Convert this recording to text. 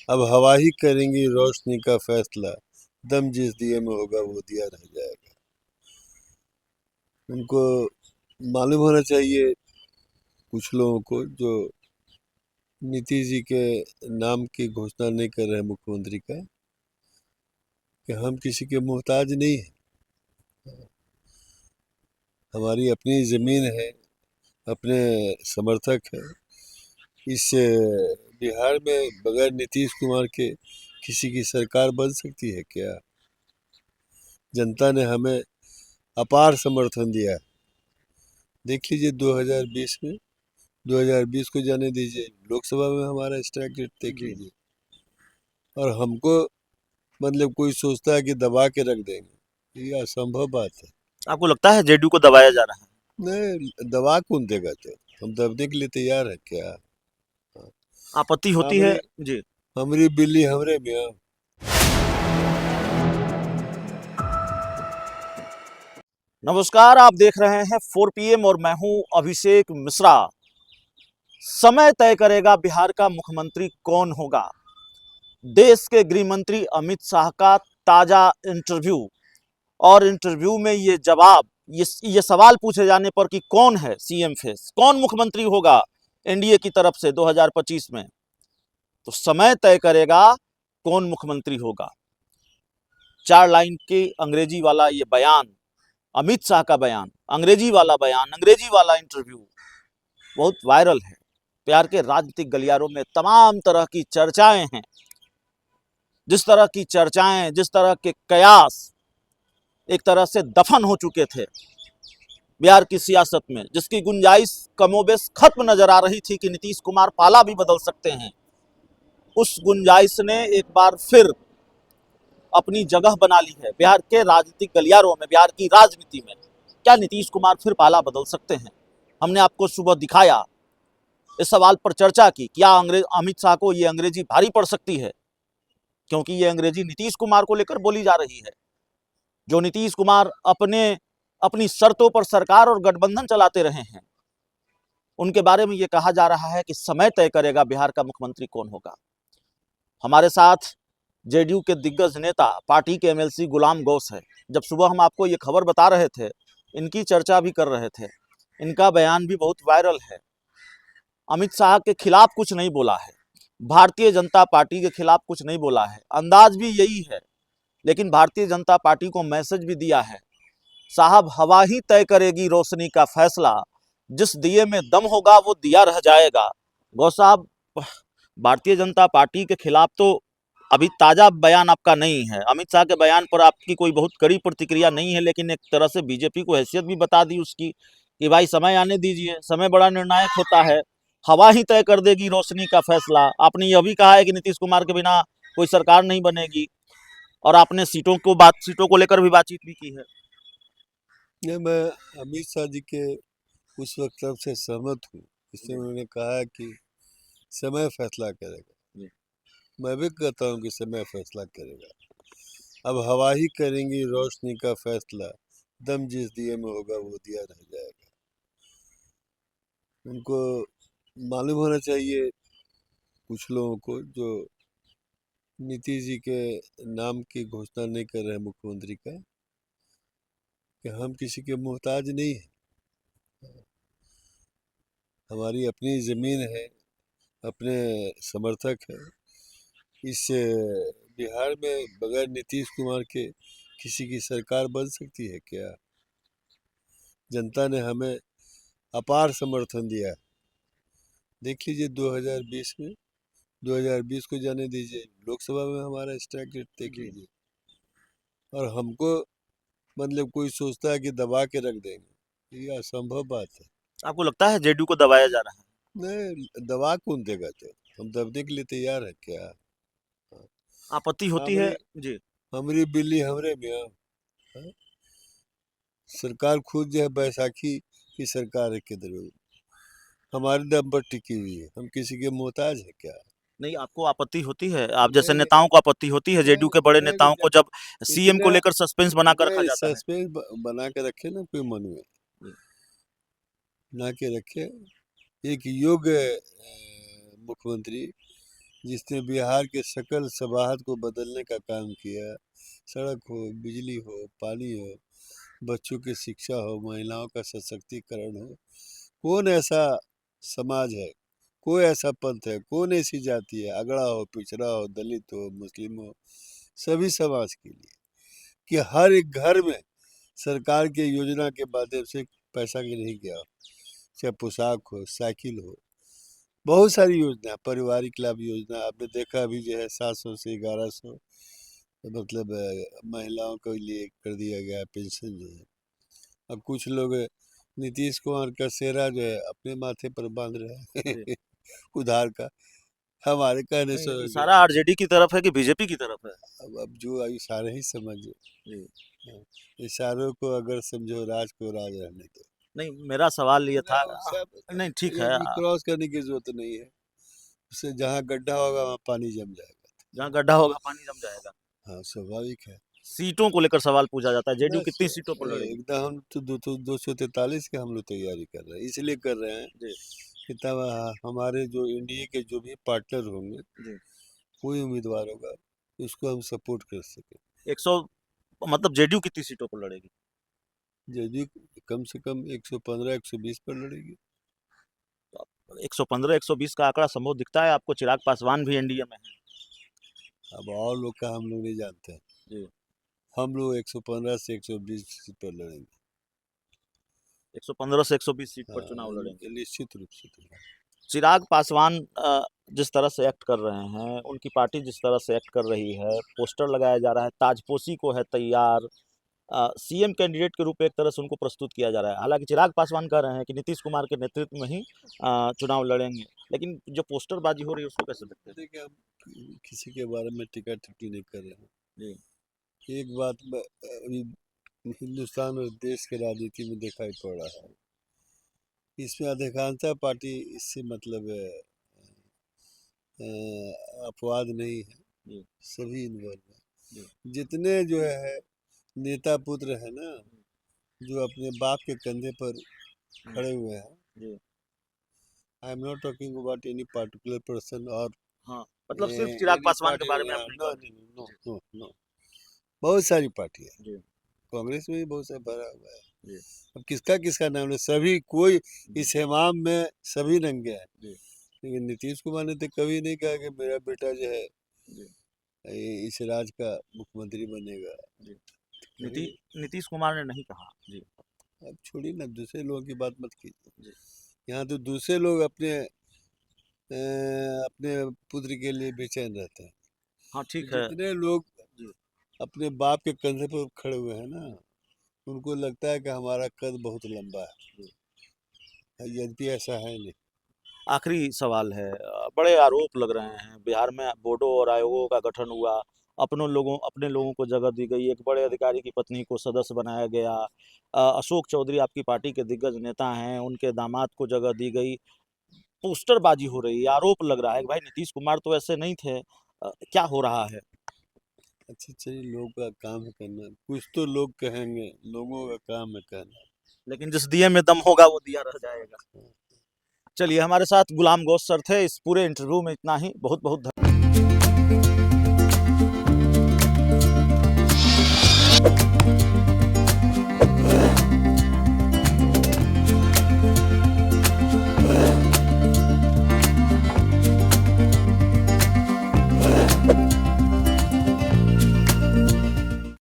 अब हवा ही करेंगी रोशनी का फैसला, दम जिस दिए में होगा वो दिया रह जाएगा। उनको मालूम होना चाहिए, कुछ लोगों को जो नीतीश जी के नाम की घोषणा नहीं कर रहे हैं मुख्यमंत्री का, कि हम किसी के मोहताज नहीं हैं। हमारी अपनी ज़मीन है, अपने समर्थक है। इस बिहार में बगैर नीतीश कुमार के किसी की सरकार बन सकती है क्या? जनता ने हमें अपार समर्थन दिया है। देख लीजिए 2020 में, 2020 को जाने दीजिए, लोकसभा में हमारा स्ट्राइक रेट देख लीजिए। और हमको मतलब कोई सोचता है कि दबा के रख देंगे, ये असंभव बात है। आपको लगता है जेडीयू को दबाया जा रहा है? नहीं, दबा कौन देगा? तो हम दबने के लिए तैयार है क्या? आपत्ति होती है हमरी जी? हमरी बिल्ली हमरे मियाँ। नमस्कार, आप देख रहे हैं 4 PM और मैं हूं अभिषेक मिश्रा। समय तय करेगा बिहार का मुख्यमंत्री कौन होगा। देश के गृह मंत्री अमित शाह का ताजा इंटरव्यू, और इंटरव्यू में ये जवाब, ये सवाल पूछे जाने पर कि कौन है सीएम फेस, कौन मुख्यमंत्री होगा एनडीए की तरफ से 2025 में, तो समय तय करेगा कौन मुख्यमंत्री होगा। 4 लाइन के अंग्रेजी वाला ये बयान, अमित शाह का बयान, अंग्रेजी वाला बयान, अंग्रेजी वाला इंटरव्यू बहुत वायरल है। बिहार के राजनीतिक गलियारों में तमाम तरह की चर्चाएं हैं। जिस तरह की चर्चाएं, जिस तरह के कयास एक तरह से दफन हो चुके थे बिहार की सियासत में, जिसकी गुंजाइश कमोबेश खत्म नजर आ रही थी कि नीतीश कुमार पाला भी बदल सकते हैं, उस गुंजाइश ने एक बार फिर अपनी जगह बना ली है बिहार के राजनीतिक गलियारों में, बिहार की राजनीति में। क्या नीतीश कुमार फिर पाला बदल सकते हैं? हमने आपको सुबह दिखाया, इस सवाल पर चर्चा की, क्या अमित शाह को ये अंग्रेजी भारी पड़ सकती है, क्योंकि ये अंग्रेजी नीतीश कुमार को लेकर बोली जा रही है। जो नीतीश कुमार अपनी शर्तों पर सरकार और गठबंधन चलाते रहे हैं, उनके बारे में ये कहा जा रहा है कि समय तय करेगा बिहार का मुख्यमंत्री कौन होगा। हमारे साथ जेडीयू के दिग्गज नेता, पार्टी के एमएलसी गुलाम गौस है। जब सुबह हम आपको ये खबर बता रहे थे, इनकी चर्चा भी कर रहे थे, इनका बयान भी बहुत वायरल है। अमित शाह के खिलाफ कुछ नहीं बोला है, भारतीय जनता पार्टी के खिलाफ कुछ नहीं बोला है, अंदाज भी यही है, लेकिन भारतीय जनता पार्टी को मैसेज भी दिया है, साहब हवा ही तय करेगी रोशनी का फैसला, जिस दिए में दम होगा वो दिया रह जाएगा। गौ साहब, भारतीय जनता पार्टी के खिलाफ तो अभी ताजा बयान आपका नहीं है, अमित शाह के बयान पर आपकी कोई बहुत कड़ी प्रतिक्रिया नहीं है, लेकिन एक तरह से बीजेपी को हैसियत भी बता दी उसकी कि भाई समय आने दीजिए, समय बड़ा निर्णायक होता है, हवा ही तय कर देगी रोशनी का फैसला। आपने यह भी कहा है कि नीतीश कुमार के बिना कोई सरकार नहीं बनेगी, और आपने सीटों को लेकर भी बातचीत भी की है। ये मैं अमित शाह जी के उस वक्तव्य से सहमत हूँ, इसमें उन्होंने कहा कि समय फैसला करेगा। मैं भी कहता हूँ कि समय फैसला करेगा। अब हवा ही करेंगी रोशनी का फैसला, दम जिस दिए में होगा वो दिया रह जाएगा। उनको मालूम होना चाहिए, कुछ लोगों को जो नीतीश जी के नाम की घोषणा नहीं कर रहे हैं मुख्यमंत्री का, कि हम किसी के मोहताज नहीं हैं। हमारी अपनी ज़मीन है, अपने समर्थक है। इस बिहार में बगैर नीतीश कुमार के किसी की सरकार बन सकती है क्या? जनता ने हमें अपार समर्थन दिया है। देख लीजिए 2020 में, 2020 को जाने दीजिए, लोकसभा में हमारा स्ट्राइक रेट देख लीजिए। और हमको मतलब कोई सोचता है कि दबा के रख देंगे, ये असंभव बात है। आपको लगता है जेडीयू को दबाया जा रहा है? नहीं, दबा कौन देगा? तो हम दबने के लिए तैयार है क्या? आपत्ति होती है हमरी जी? हमरी बिल्ली हमरे मियाँ। हाँ? सरकार खुद जो है बैसाखी की सरकार है, किधर हमारे दम पर टिकी हुई है, हम किसी के मोहताज है क्या? नहीं, आपको आपत्ति होती है, आप जैसे नहीं, नेताओं को आपत्ति होती है, जेडीयू के बड़े नहीं, नेताओं को जब सीएम को इतना लेकर सस्पेंस बनाकर रखा नहीं जाता है? सस्पेंस बना के रखे ना, कोई मन में ना के रखे। एक योग्य मुख्यमंत्री जिसने बिहार के सकल सबाहत को बदलने का काम किया, सड़क हो, बिजली हो, पानी हो, बच्चों की शिक्षा हो, महिलाओं का सशक्तिकरण हो। कौन ऐसा समाज है, कोई ऐसा पंथ है, कौन ऐसी जाति है, अगड़ा हो, पिछड़ा हो, दलित हो, मुस्लिम हो, सभी समाज के लिए, कि हर एक घर में सरकार के योजना के माध्यम से पैसा की नहीं गया हो, चाहे पोशाक हो, साइकिल हो, बहुत सारी योजना, पारिवारिक लाभ योजना आपने देखा अभी जो है 700 से 1100 मतलब महिलाओं के लिए कर दिया गया पेंशन जो है। अब कुछ लोग नीतीश कुमार का सेहरा जो है अपने माथे पर बांध रहे हैं उधार का, हमारे कहने से हो गया। इशारा आरजेडी की तरफ है कि बीजेपी की तरफ है? अब जो इशारे ही समझो, इशारों को अगर समझो राज को राज रहने दो। नहीं, मेरा सवाल ये था। सब नहीं ठीक है, क्रॉस करने की जरूरत नहीं है, उससे जहाँ गड्ढा होगा वहाँ पानी जम जाएगा। जहाँ गड्ढा होगा पानी जम जाएगा। हाँ, स्वाभाविक है। सीटों को लेकर सवाल पूछा जाता है, जेडीयू बस कितनी सीटों पर लड़ेगी? एकदम हम तो 243 के हम लोग तैयारी कर रहे हैं, इसलिए कर रहे हैं जी कि तब हमारे जो एनडीए के जो भी पार्टनर होंगे, जी। कोई उम्मीदवार होगा उसको हम सपोर्ट कर सके। 100 मतलब जेडीयू कितनी सीटों पर लड़ेगी? जदयू कम से कम 115-120 पर लड़ेगी। 115 120 का आंकड़ा संभव दिखता है आपको? चिराग पासवान भी एनडीए में है। अब और लोग का हम लोग नहीं जानते हैं, जी। हम लोग 115 से 120 सीट पर लड़ेंगे। 115 से 120 सीट पर चुनाव हाँ, लड़ेंगे। निश्चित रूप से। चिराग पासवान जिस तरह से एक्ट कर रहे हैं, उनकी पार्टी जिस तरह से एक्ट कर रही है, पोस्टर लगाया जा रहा है, ताजपोशी को है तैयार, सीएम कैंडिडेट के रूप में एक तरह से उनको प्रस्तुत किया जा रहा है। हालांकि चिराग पासवान कह रहे हैं कि नीतीश कुमार के नेतृत्व में ही चुनाव लड़ेंगे, लेकिन जो पोस्टरबाजी हो रही है उसको कैसे देखते हैं? देखिए, हम किसी के बारे में टिक्का टिप्पणी नहीं कर रहे हैं। जी एक बात अभी हिंदुस्तान और देश के राजनीति में दिखाई पड़ रहा है, इसमें अधिकांशतः पार्टी इससे मतलब अपवाद नहीं है, जी सभी इन्वॉल्व है। जी। जितने जो है नेता पुत्र है ना, जो अपने बाप के कंधे पर खड़े हुए हैं, जी I am not talking about any particular person और हाँ, मतलब सिर्फ चिराग पासवान के बारे में आप नहीं नो कह रहे? नो नो नो, बहुत सारी पार्टी है, जी कांग्रेस में भी बहुत सारा भरा हुआ है। जी अब किसका किसका नाम ले, सभी कोई इस हेमाम में सभी नंगे हैं। जी लेकिन नीतीश कुमार ने तो कभी नहीं कहा कि मेरा बेटा जो है जी इस राज्य का मुख्यमंत्री बनेगा। जी। कभी नीतीश कुमार ने नहीं कहा। जी अब छोड़िए ना, दूसरे लोगों की बात मत कीजिए। जी। यहाँ तो दूसरे लोग अपने पुत्र के लिए बेचैन रहते हैं। हाँ तो ठीक है। जितने लोग जी अपने बाप के कंधे पर खड़े हुए हैं ना, उनको लगता है कि हमारा कद बहुत लंबा है, यद्यपि ऐसा है नहीं। आखिरी सवाल है, बड़े आरोप लग रहे हैं बिहार में बोर्डों और आयोगों का गठन हुआ, अपने लोगों को जगह दी गई, एक बड़े अधिकारी की पत्नी को सदस्य बनाया गया, अशोक चौधरी आपकी पार्टी के दिग्गज नेता हैं, उनके दामाद को जगह दी गई, पोस्टरबाजी हो रही है, आरोप लग रहा है कि भाई नीतीश कुमार तो ऐसे नहीं थे। क्या हो रहा है? अच्छा चलिए, लोगों का काम है करना, कुछ तो लोग कहेंगे, लोगों का काम है कहना। लेकिन जिस दिए में दम होगा वो दिया रह जाएगा। चलिए, हमारे साथ गुलाम गौस सर थे। इस पूरे इंटरव्यू में इतना ही। बहुत बहुत